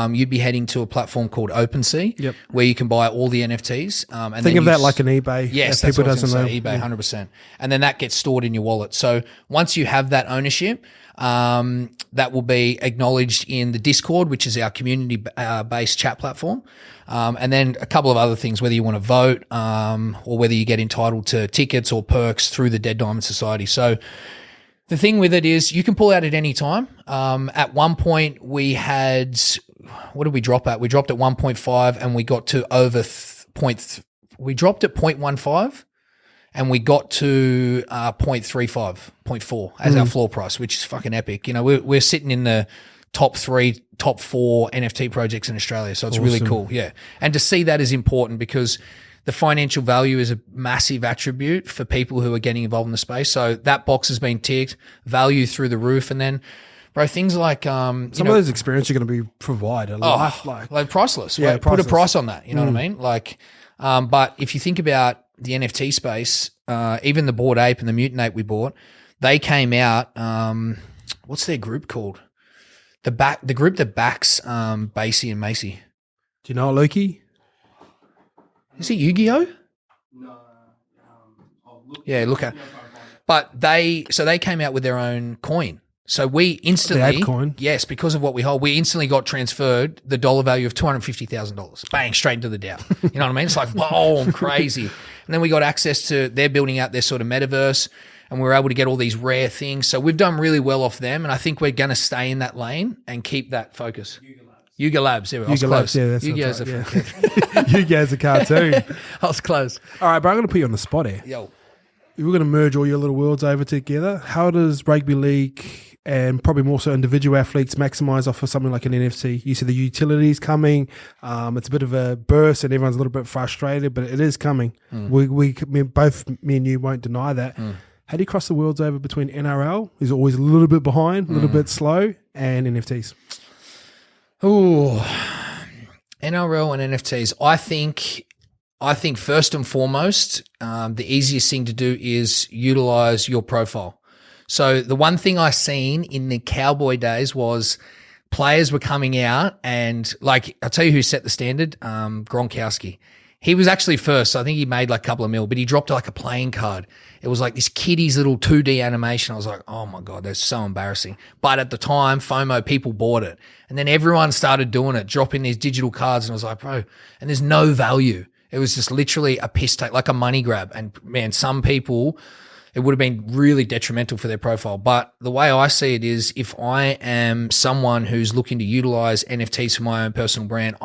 you'd be heading to a platform called OpenSea, where you can buy all the NFTs. And think of that like an eBay. Yes, that's people doesn't know. eBay, 100%. And then that gets stored in your wallet. So once you have that ownership, that will be acknowledged in the Discord, which is our community-based chat platform. And then a couple of other things, whether you want to vote or whether you get entitled to tickets or perks through the Dead Diamond Society. So the thing with it is you can pull out at any time. At one point we had, what did we drop at? We dropped at 1.5 and we got to over we dropped at 0.15 and we got to 0.35, 0.4 as our floor price, which is fucking epic. You know, we're sitting in the top 3, top 4 NFT projects in Australia. So it's really cool. Yeah. And to see that is important because the financial value is a massive attribute for people who are getting involved in the space. So that box has been ticked, value through the roof. And then, bro, things like, some of those experiences you're going to be provided. Like priceless. Yeah. Like, priceless. Put a price on that. You know what I mean? Like, but if you think about the NFT space, even the Bored Ape and the Mutant Ape we bought, they came out, what's their group called? The group that backs Basie and Macy. Do you know Loki? Is it Yu-Gi-Oh? No. Yeah, look at. But they came out with their own coin. So we instantly, the ape coin. Yes, because of what we hold, we instantly got transferred the dollar value of $250,000. Bang, straight into the DAO. You know what I mean? It's like, whoa, crazy. And then we got access to, they're building out their sort of metaverse. And we were able to get all these rare things. So we've done really well off them. And I think we're going to stay in that lane and keep that focus. Yuga Labs. There we go. Yuga Labs, yeah. That's Yuga's right, Yuga's a cartoon. I was close. All right, but I'm going to put you on the spot here. Yo. We're going to merge all your little worlds over together. How does rugby league and probably more so individual athletes maximize off of something like an NFT? You see the utilities coming. It's a bit of a burst and everyone's a little bit frustrated, but it is coming. Me and you won't deny that. How do you cross the worlds over between NRL, who's always a little bit behind, a little bit slow, and NFTs? Ooh, NRL and NFTs. I think first and foremost, the easiest thing to do is utilize your profile. So the one thing I seen in the Cowboy days was players were coming out and, like, I'll tell you who set the standard, Gronkowski. He was actually first. So I think he made like a couple of mil, but he dropped like a playing card. It was like this kiddie's little 2D animation. I was like, oh my God, that's so embarrassing. But at the time, FOMO, people bought it. And then everyone started doing it, dropping these digital cards. And I was like, bro, and there's no value. It was just literally a piss take, like a money grab. And man, some people, it would have been really detrimental for their profile. But the way I see it is, if I am someone who's looking to utilize NFTs for my own personal brand,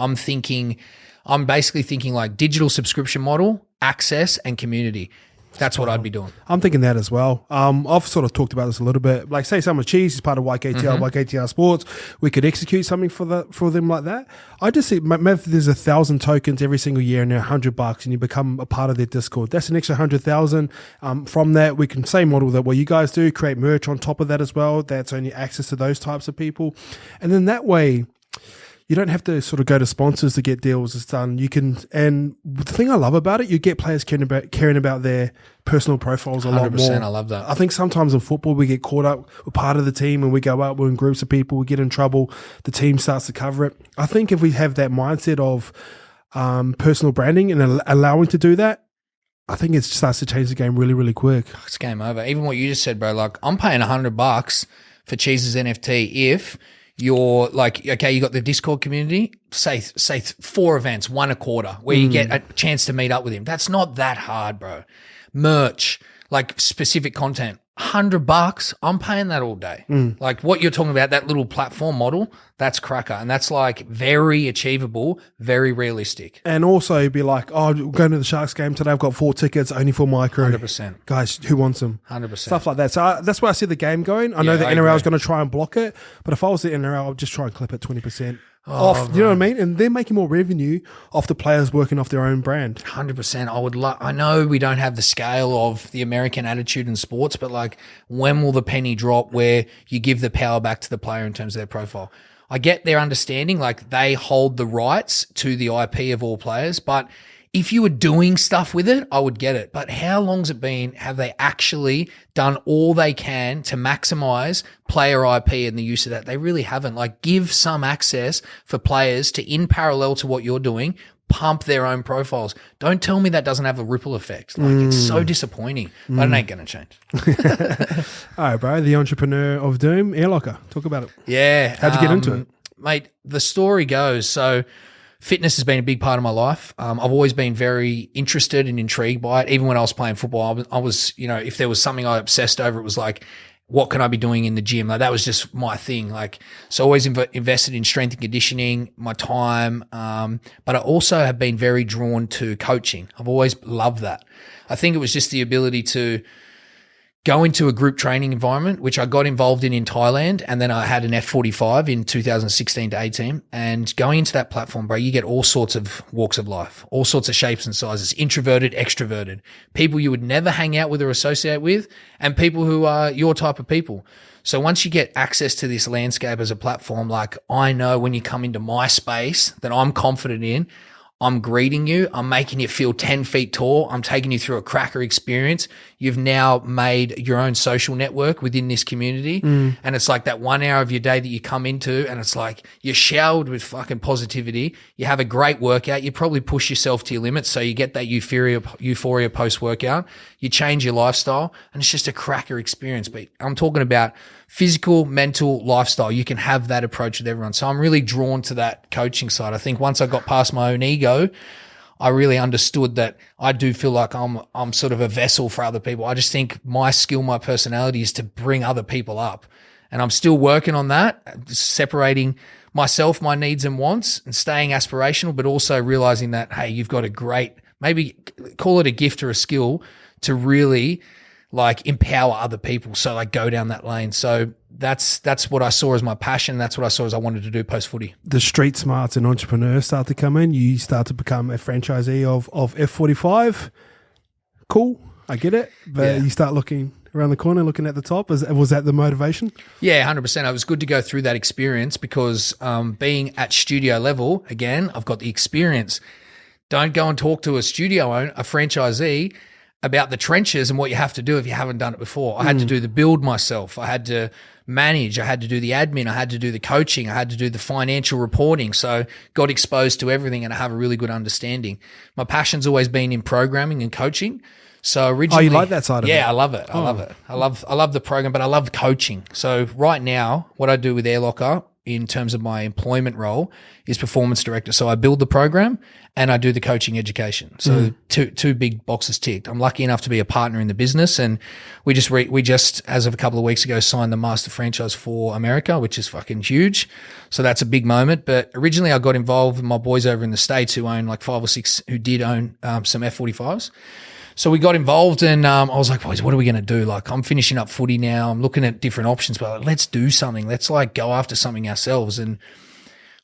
I'm basically thinking like digital subscription model, access, and community. That's what I'd be doing. I'm thinking that as well. I've sort of talked about this a little bit. Like, say someone Cheese is part of YKTR, YKTR Sports. We could execute something for them like that. I just see, maybe if there's 1,000 tokens every single year and they're $100 and you become a part of their Discord, that's an extra 100,000. From that, we can say model that what you guys do, create merch on top of that as well. That's only access to those types of people. And then that way, you don't have to sort of go to sponsors to get deals done. You can, and the thing I love about it, you get players caring about their personal profiles a lot more. 100%, I love that. I think sometimes in football we get caught up. We're part of the team and we go out, we're in groups of people, we get in trouble. The team starts to cover it. I think if we have that mindset of personal branding and allowing to do that, I think it starts to change the game really, really quick. It's game over. Even what you just said, bro. Like, I'm paying $100 for Cheese's NFT if you're like, okay, you got the Discord community, say 4 events, one a quarter, where you get a chance to meet up with him. That's not that hard, bro. Merch, like specific content, $100, I'm paying that all day. Like what you're talking about, that little platform model, that's cracker. And that's like very achievable, very realistic. And also be like, oh, we're going to the Sharks game today. I've got 4 tickets only for my crew. 100%. Guys, who wants them? 100%. Stuff like that. So that's where I see the game going. I know the NRL is going to try and block it, but if I was the NRL, I'd just try and clip it 20%. Off, you know what I mean? And they're making more revenue off the players working off their own brand. 100%. I know we don't have the scale of the American attitude in sports, but like, when will the penny drop where you give the power back to the player in terms of their profile? I get their understanding, like they hold the rights to the IP of all players, but if you were doing stuff with it, I would get it. But how long's it been? Have they actually done all they can to maximize player IP and the use of that? They really haven't. Like, give some access for players to, in parallel to what you're doing, pump their own profiles. Don't tell me that doesn't have a ripple effect. Like, it's so disappointing, but it ain't going to change. All right, bro. The entrepreneur of doom, Airlocker. Talk about it. Yeah. How'd you get into it? Mate, the story goes, so fitness has been a big part of my life. I've always been very interested and intrigued by it. Even when I was playing football, I was, you know, if there was something I obsessed over, it was like, what can I be doing in the gym? Like, that was just my thing. Like, so always invested in strength and conditioning, my time. But I also have been very drawn to coaching. I've always loved that. I think it was just the ability to go into a group training environment, which I got involved in Thailand. And then I had an F45 in 2016 to 18. And going into that platform, bro, you get all sorts of walks of life, all sorts of shapes and sizes, introverted, extroverted, people you would never hang out with or associate with, and people who are your type of people. So once you get access to this landscape as a platform, like, I know when you come into my space that I'm confident in, I'm greeting you. I'm making you feel 10 feet tall. I'm taking you through a cracker experience. You've now made your own social network within this community. And it's like that 1 hour of your day that you come into, and it's like you're showered with fucking positivity. You have a great workout. You probably push yourself to your limits, so you get that euphoria post-workout. You change your lifestyle, and it's just a cracker experience. But I'm talking about physical, mental, lifestyle. You can have that approach with everyone. So I'm really drawn to that coaching side. I think once I got past my own ego, I really understood that I do feel like I'm sort of a vessel for other people. I just think my skill, my personality is to bring other people up. And I'm still working on that, separating myself, my needs and wants, and staying aspirational, but also realizing that, hey, you've got a great, maybe call it a gift or a skill to really like empower other people. So like go down that lane. So that's what I saw as my passion. That's what I saw as I wanted to do post footy. The street smarts and entrepreneurs start to come in. You start to become a franchisee of F45. Cool. I get it. But you start looking around the corner looking at the top? Was that the motivation? Yeah, 100%. It was good to go through that experience because being at studio level, again, I've got the experience. Don't go and talk to a studio owner, a franchisee, about the trenches and what you have to do if you haven't done it before. I had to do the build myself. I had to manage. I had to do the admin. I had to do the coaching. I had to do the financial reporting. So got exposed to everything and I have a really good understanding. My passion's always been in programming and coaching. So originally, you like that side of it? Yeah, I love it. I love it. I love the program, but I love coaching. So right now, what I do with Airlocker in terms of my employment role is performance director. So I build the program and I do the coaching education. So two big boxes ticked. I'm lucky enough to be a partner in the business, and we just as of a couple of weeks ago signed the master franchise for America, which is fucking huge. So that's a big moment. But originally I got involved with my boys over in the States who own like 5 or 6 who did own some F45s. So we got involved and I was like, boys, what are we going to do? Like, I'm finishing up footy now. I'm looking at different options, but let's do something. Let's like go after something ourselves. And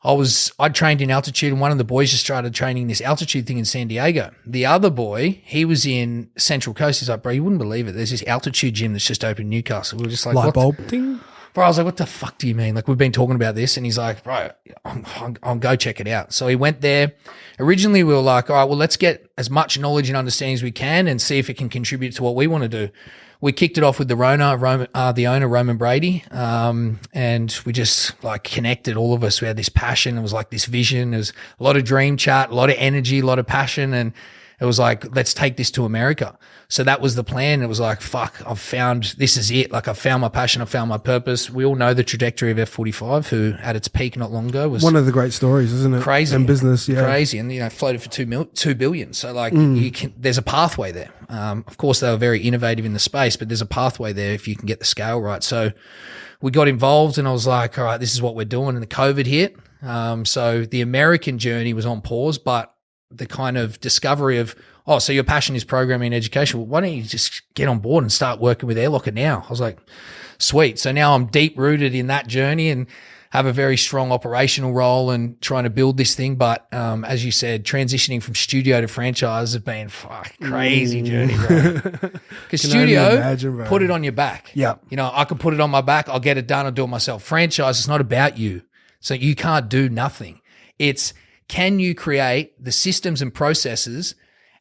I trained in altitude, and one of the boys just started training this altitude thing in San Diego. The other boy, he was in Central Coast. He's like, bro, you wouldn't believe it. There's this altitude gym that's just opened in Newcastle. We were just like, light bulb thing? Bro, I was like, what the fuck do you mean? Like, we've been talking about this. And he's like, bro, I'll go check it out. So he went there. Originally, we were like, all right, well, let's get as much knowledge and understanding as we can and see if it can contribute to what we want to do. We kicked it off with the owner, Roman Brady. And we just like connected, all of us. We had this passion. It was like this vision. There was a lot of dream chat, a lot of energy, a lot of passion. And it was like, let's take this to America. So that was the plan. It was like, fuck, this is it. Like, I found my passion. I found my purpose. We all know the trajectory of F45, who at its peak not long ago was one of the great stories, isn't it? Crazy. In business, yeah. Crazy. And, floated for $2 billion. So like there's a pathway there. Of course they were very innovative in the space, but there's a pathway there if you can get the scale right. So we got involved and I was like, all right, this is what we're doing. And the COVID hit. So the American journey was on pause, but the kind of discovery of, oh, so your passion is programming and education. Well, why don't you just get on board and start working with Airlocker now? I was like, sweet. So now I'm deep rooted in that journey and have a very strong operational role and trying to build this thing. But as you said, transitioning from studio to franchise has been crazy journey, bro. Because studio, put it on your back. Yeah. I can put it on my back. I'll get it done. I'll do it myself. Franchise is not about you. So you can't do nothing. It's, can you create the systems and processes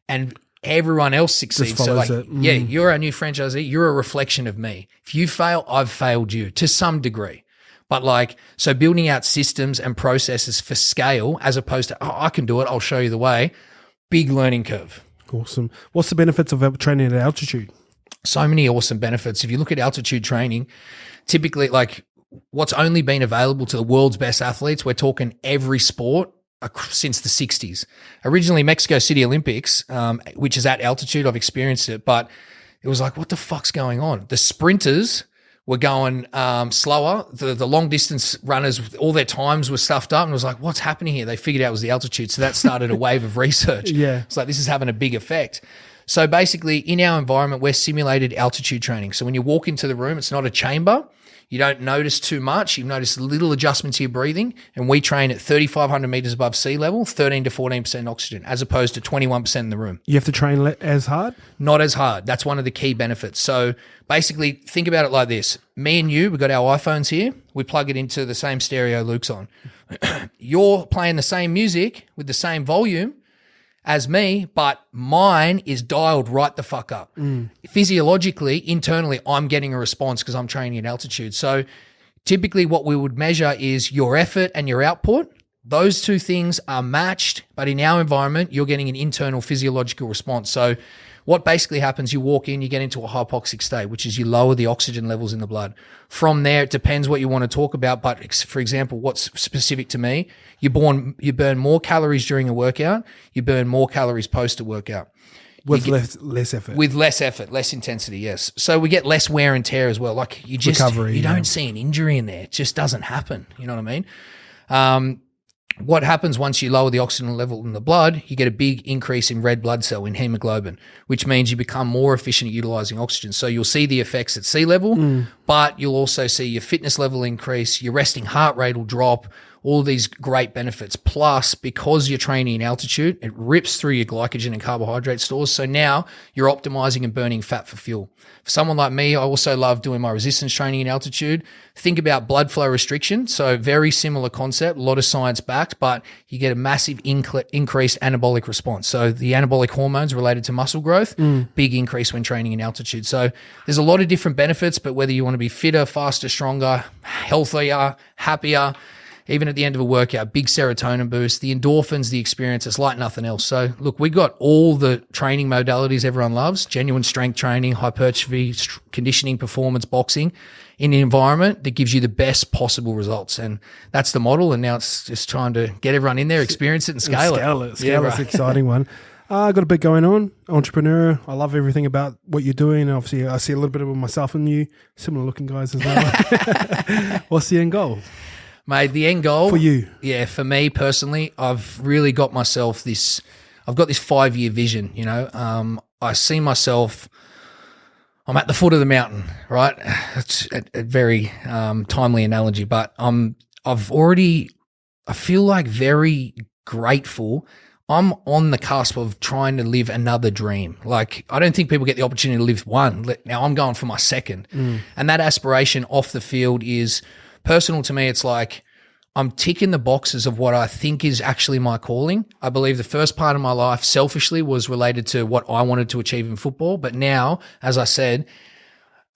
and everyone else succeeds? So like, yeah, you're a new franchisee. You're a reflection of me. If you fail, I've failed you to some degree. But like, so building out systems and processes for scale as opposed to, oh, I can do it, I'll show you the way. Big learning curve. Awesome. What's the benefits of training at altitude? So many awesome benefits. If you look at altitude training, typically like what's only been available to the world's best athletes, we're talking every sport, since the 60s. Originally Mexico City Olympics, which is at altitude, I've experienced it, but it was like, what the fuck's going on? The sprinters were going slower. The long distance runners, all their times were stuffed up, and it was like, what's happening here? They figured out it was the altitude. So that started a wave of research. Yeah. It's like, this is having a big effect. So basically in our environment, we're simulated altitude training. So when you walk into the room, it's not a chamber. You don't notice too much. You notice little adjustments to your breathing. And we train at 3,500 meters above sea level, 13 to 14% oxygen, as opposed to 21% in the room. You have to train as hard? Not as hard. That's one of the key benefits. So basically, think about it like this. Me and you, we've got our iPhones here. We plug it into the same stereo Luke's on. You're playing the same music with the same volume as me, but mine is dialed right the fuck up. Physiologically, internally, I'm getting a response because I'm training at altitude. So typically what we would measure is your effort and your output. Those two things are matched, but in our environment, you're getting an internal physiological response. So what basically happens, you walk in, you get into a hypoxic state, which is you lower the oxygen levels in the blood. From there, it depends what you want to talk about. But for example, what's specific to me, you burn more calories during a workout. You burn more calories post a workout. With less effort. With less effort, less intensity, yes. So we get less wear and tear as well. Like you just, recovery, you don't see an injury in there. It just doesn't happen. You know what I mean? What happens once you lower the oxygen level in the blood, you get a big increase in red blood cell, in hemoglobin, which means you become more efficient at utilizing oxygen. So you'll see the effects at sea level, but you'll also see your fitness level increase, your resting heart rate will drop, all these great benefits. Plus, because you're training in altitude, it rips through your glycogen and carbohydrate stores. So now you're optimizing and burning fat for fuel. For someone like me, I also love doing my resistance training in altitude. Think about blood flow restriction. So very similar concept, a lot of science backed, but you get a massive increased anabolic response. So the anabolic hormones related to muscle growth, big increase when training in altitude. So there's a lot of different benefits, but whether you want to be fitter, faster, stronger, healthier, happier, even at the end of a workout, big serotonin boost, the endorphins, the experience, it's like nothing else. So look, we got all the training modalities everyone loves, genuine strength training, hypertrophy, conditioning, performance, boxing, in an environment that gives you the best possible results. And that's the model. And now it's just trying to get everyone in there, experience it and scale it. Scale is an exciting one. I've got a bit going on. Entrepreneur. I love everything about what you're doing. And obviously, I see a little bit of myself in you. Similar looking guys as well. What's the end goal? Mate, the end goal for you, for me personally, I've really got myself I've got this 5-year vision, I see myself, I'm at the foot of the mountain, right? It's a very timely analogy, but I feel like very grateful. I'm on the cusp of trying to live another dream. Like, I don't think people get the opportunity to live one. Now I'm going for my second. And that aspiration off the field is personal to me. It's like I'm ticking the boxes of what I think is actually my calling. I believe the first part of my life selfishly was related to what I wanted to achieve in football. But now, as I said,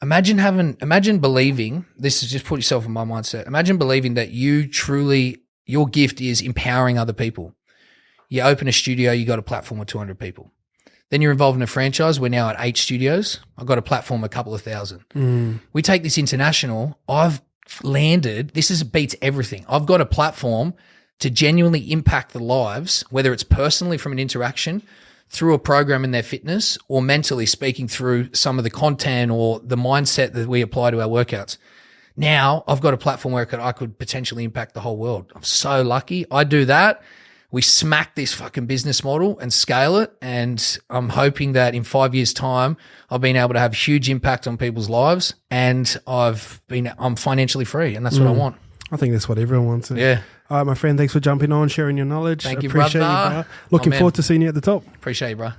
imagine believing, this is just put yourself in my mindset. Imagine believing that your gift is empowering other people. You open a studio, you got a platform of 200 people. Then you're involved in a franchise. We're now at 8 studios. I've got a platform of a couple of thousand. We take this international. I've landed, beats everything. I've got a platform to genuinely impact the lives, whether it's personally from an interaction, through a program in their fitness, or mentally speaking through some of the content or the mindset that we apply to our workouts. Now I've got a platform where I could potentially impact the whole world. I'm so lucky. I do that. We smack this fucking business model and scale it. And I'm hoping that in 5 years' time, I've been able to have huge impact on people's lives, and I'm financially free, and that's what I want. I think that's what everyone wants. Yeah. All right, my friend, thanks for jumping on, sharing your knowledge. Thank you, Appreciate brother. you, bro. Looking forward to seeing you at the top. Appreciate you, bro.